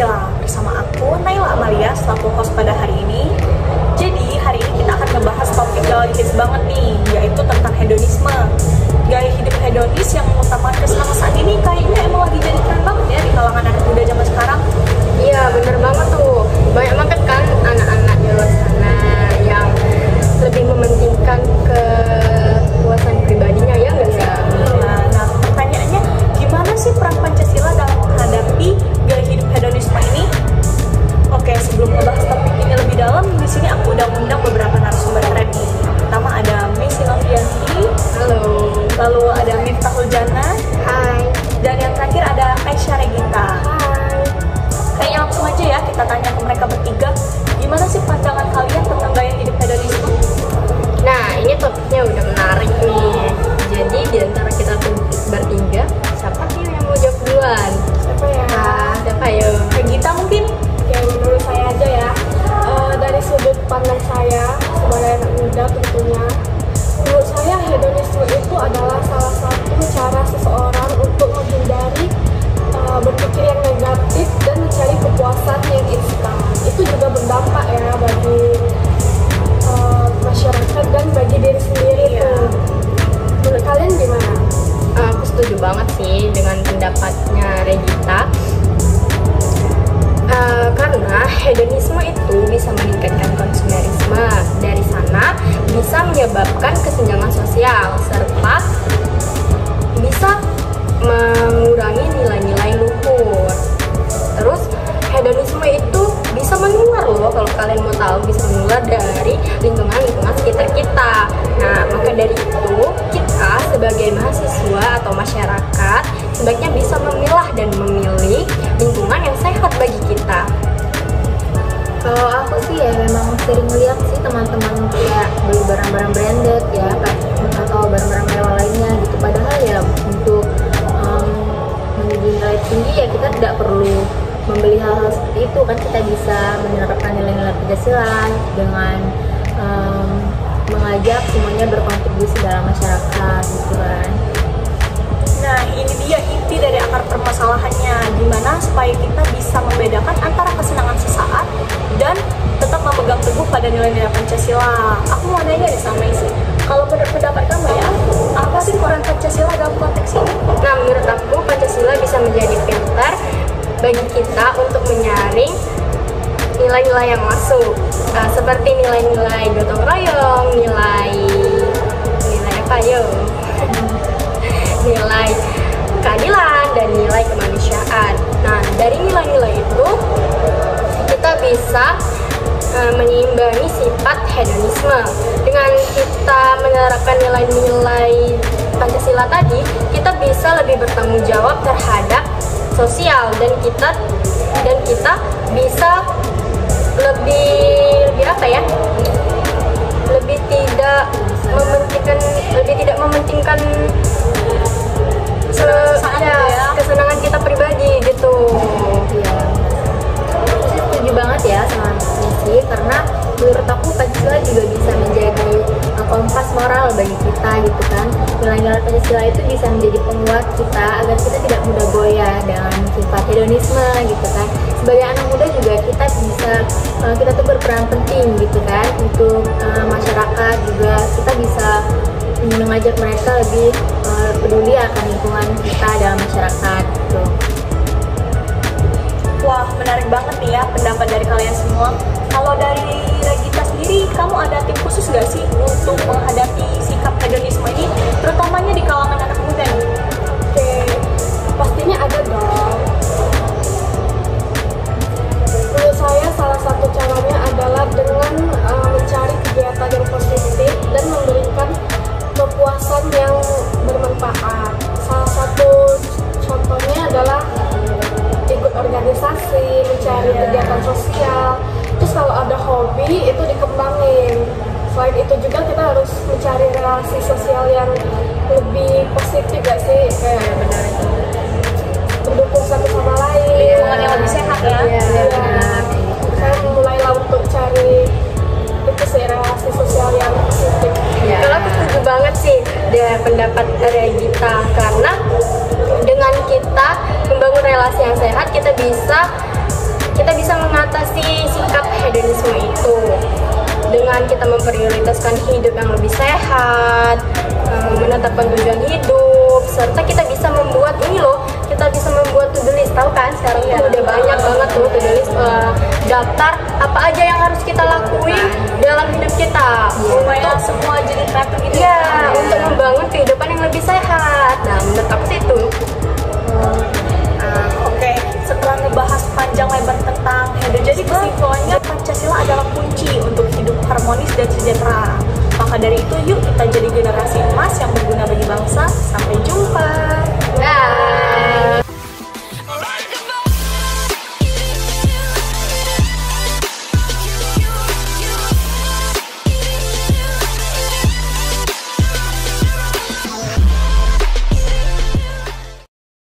Pancasila bersama aku Naila Amalia selaku host pada hari ini. Jadi hari ini kita akan ngebahas topik yang lagi hits banget nih, yaitu tentang hedonisme. Gaya hidup hedonis yang mengutamakan kesenangan saat ini kayaknya emang lagi jadi tren banget ya di kalangan anak muda zaman sekarang. Iya bener banget tuh, banyak banget kan anak-anak di luar sana yang lebih mementingkan kepuasan pribadinya, ya nggak sih? Nah, pertanyaannya gimana sih peran Pancasila dalam menghadapi gaya hidup hedonisme ini? Oke, sebelum ngebahas topik ini lebih dalam, di sini aku udah undang beberapa narasumber keren nih. Yang pertama ada Messi Novianti, Halo. lalu ada Miftahul Jana, Hai. dan yang terakhir ada Aisyah Regita. Hai. Kayaknya langsung aja ya kita tanya ke mereka bertiga, gimana sih pandangan kalian tentang gaya hidup hedonisme? Nah ini topiknya udah menarik nih. Jadi di antara kita bertiga, siapa sih yang mau jawab duluan? Siapa ya? Siapa ya? Regita mungkin? Oke, menurut saya aja ya. Dari sudut pandang saya sebagai anak muda tentunya, menurut saya hedonisme itu adalah salah satu cara seseorang untuk menghindari berpikir yang negatif dan mencari kepuasan yang instan. Itu juga berdampak ya bagi masyarakat dan bagi diri sendiri tuh. Menurut kalian gimana? Aku setuju banget sih dengan pendapatnya Regita. Karena hedonisme itu bisa meningkatkan konsumerisme. Dari sana bisa menyebabkan kesenjangan sosial serta bisa mengurangi nilai-nilai luhur. Terus hedonisme itu bisa menular loh, kalau kalian mau tahu bisa menular dari lingkungan sekitar kita. Nah, maka dari itu kita sebagai mahasiswa atau masyarakat sebaiknya bisa memilah dan memilih lingkungan yang sehat bagi kita. Kalau aku sih ya memang sering lihat sih teman-teman kayak beli barang-barang branded ya atau barang-barang mewah lainnya gitu. Padahal ya untuk menuju nilai tinggi ya kita tidak perlu membeli hal-hal seperti itu kan, kita bisa menerapkan nilai-nilai Pancasila dengan mengajak semuanya berkontribusi dalam masyarakat gitu kan. Nah, ini dia inti dari akar permasalahannya, gimana supaya kita bisa membedakan antara kesenangan sesaat dan tetap memegang teguh pada nilai-nilai Pancasila. Aku mau nanya nih sama Isi, kalau menurut pendapat kamu ya, apa sih peran Pancasila dalam konteks ini? Nah, menurut aku Pancasila bisa menjadi filter bagi kita untuk menyaring nilai-nilai yang masuk, seperti nilai-nilai gotong royong, nilai apa yo? Nilai keadilan dan nilai kemanusiaan. Nah, dari nilai-nilai itu kita bisa menyeimbangi sifat hedonisme. Dengan kita menerapkan nilai-nilai Pancasila tadi, kita bisa lebih bertanggung jawab terhadap sosial dan kita bisa lebih apa ya? Lebih tidak mementingkan kesenangan kita pribadi gitu. Iya. Aku setuju banget ya sama Messi, karena menurut aku Pancasila juga bisa menjadi kompas moral bagi kita gitu kan. Nilai-nilai Pancasila itu bisa menjadi penguat kita agar kita tidak mudah goyah dengan sifat hedonisme gitu kan. Sebagai anak muda juga kita tuh berperan penting gitu kan untuk masyarakat juga. Kita bisa mengajak mereka lebih peduli akan lingkungan kita dalam masyarakat gitu. Wah, menarik banget nih ya pendapat dari kalian semua. Kalau dari Regita sendiri, kamu ada tip khusus gak sih untuk menghadapi sikap hedonisme ini, terutamanya di kalangan anak muda nih? Oke, pastinya ada dong. Menurut saya salah satu caranya adalah dengan mencari kegiatan yang positif dan memberikan kepuasan yang bermanfaat. Salah satu contohnya adalah ikut organisasi, mencari kegiatan sosial. Terus kalau ada hobi itu dikembangin. Selain itu juga kita harus mencari relasi sosial yang lebih positif gak sih? Kayak benar itu. Mendukung satu sama lain. Lingkungan yang lebih sehat ya. Iya. Saya mulailah untuk cari itu sih relasi sosial yang positif. Ya. Kalau aku setuju banget sih dengan pendapat Regita, karena dengan kita membangun relasi yang sehat kita bisa kita bisa mengatasi sikap hedonisme itu dengan kita memprioritaskan hidup yang lebih sehat, menetapkan tujuan hidup, serta kita bisa membuat ini loh, kita bisa membuat to-do list. Tahu kan sekarang tuh udah banyak banget tuh to-do list, daftar apa aja yang harus kita lakuin dalam hidup kita Supaya semua jadi teratur gitu. ya, untuk membangun kehidupan yang